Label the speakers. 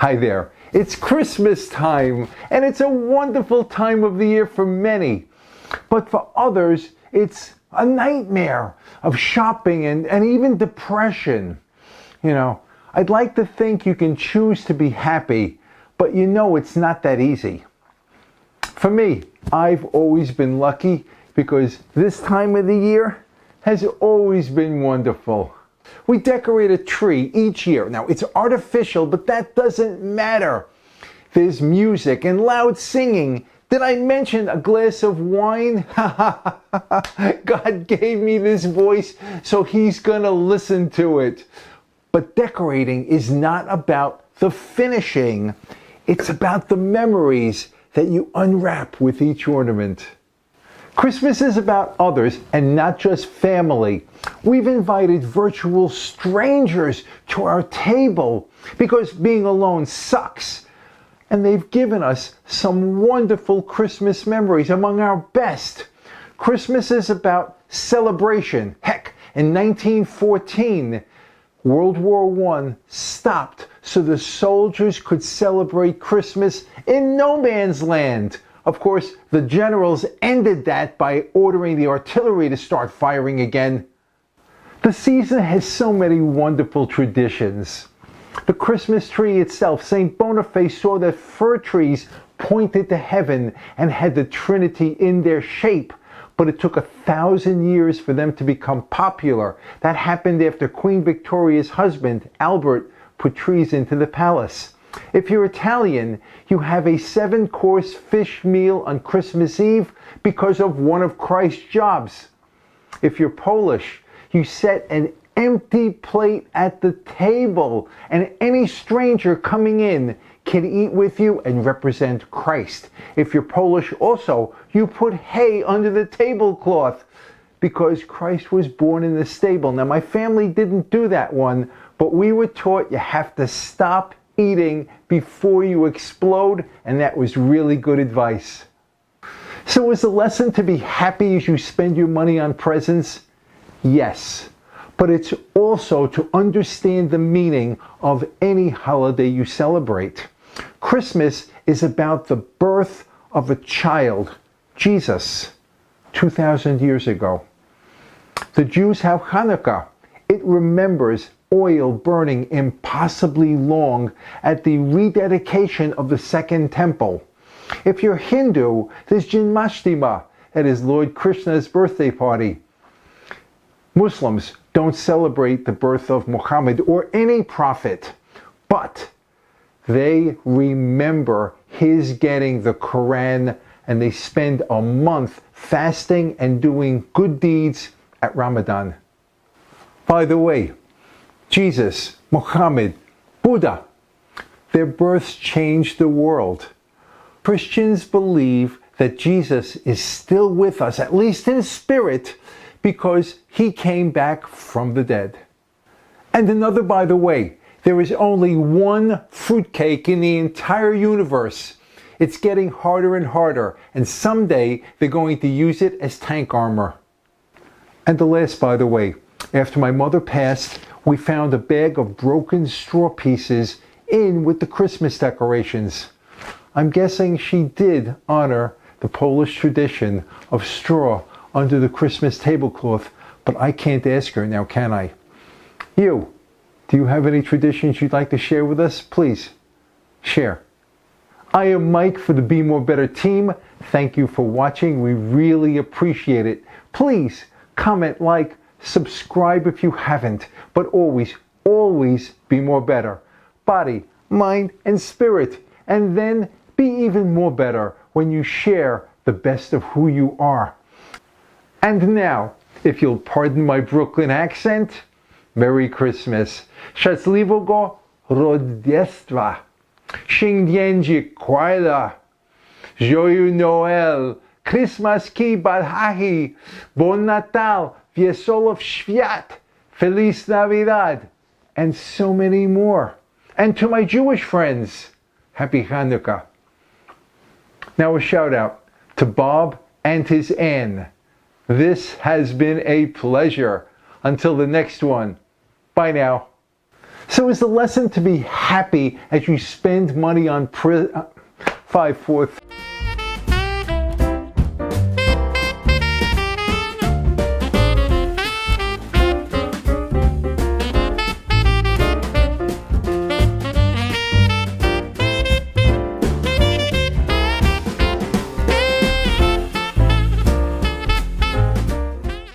Speaker 1: Hi there. It's Christmas time, and it's a wonderful time of the year for many. But for others, it's a nightmare of shopping and even depression. You know, I'd like to think you can choose to be happy, but you know it's not that easy. For me, I've always been lucky because this time of the year has always been wonderful. We decorate a tree each year. Now, it's artificial, but that doesn't matter. There's music and loud singing. Did I mention a glass of wine? God gave me this voice, so He's gonna listen to it. But decorating is not about the finishing. It's about the memories that you unwrap with each ornament. Christmas is about others and not just family. We've invited virtual strangers to our table because being alone sucks. And they've given us some wonderful Christmas memories, among our best. Christmas is about celebration. Heck, in 1914, World War I stopped so the soldiers could celebrate Christmas in no man's land. Of course, the generals ended that by ordering the artillery to start firing again. The season has so many wonderful traditions. The Christmas tree itself, St. Boniface saw that fir trees pointed to heaven and had the Trinity in their shape, but it took 1,000 years for them to become popular. That happened after Queen Victoria's husband, Albert, put trees into the palace. If you're Italian, you have a 7-course fish meal on Christmas Eve because of one of Christ's jobs. If you're Polish, you set an empty plate at the table, and any stranger coming in can eat with you and represent Christ. If you're Polish also, you put hay under the tablecloth because Christ was born in the stable. Now, my family didn't do that one, but we were taught you have to stop eating before you explode, and that was really good advice. So is the lesson to be happy as you spend your money on presents? Yes, but it's also to understand the meaning of any holiday you celebrate. Christmas is about the birth of a child, Jesus, 2,000 years ago. The Jews have Hanukkah. It remembers oil burning impossibly long at the rededication of the Second Temple. If you're Hindu, there's Janmashtami, that is Lord Krishna's birthday party. Muslims don't celebrate the birth of Muhammad or any prophet, but they remember his getting the Quran, and they spend a month fasting and doing good deeds at Ramadan. By the way, Jesus, Muhammad, Buddha, their births changed the world. Christians believe that Jesus is still with us, at least in spirit, because he came back from the dead. And another, by the way, there is only one fruitcake in the entire universe. It's getting harder and harder, and someday they're going to use it as tank armor. And the last, by the way, after my mother passed, we found a bag of broken straw pieces in with the Christmas decorations. I'm guessing she did honor the Polish tradition of straw under the Christmas tablecloth, but I can't ask her now, can I? Do you have any traditions you'd like to share with us? Please, share. I am Mike for the Be More Better team. Thank you for watching. We really appreciate it. Please comment, like, subscribe if you haven't, but always, always be more better. Body, mind, and spirit. And then be even more better when you share the best of who you are. And now, if you'll pardon my Brooklyn accent, Merry Christmas. Szczęśliwego Rodziestwa. Shingdienji Kwaila. Joyeux Noël. Christmas ki Balhahi. Bon Natal. Wiesolów Świat. Feliz Navidad. And so many more. And to my Jewish friends, Happy Hanukkah. Now a shout out to Bob and his Ann. This has been a pleasure. Until the next one. Bye now. So is the lesson to be happy as you spend money on 5, 4,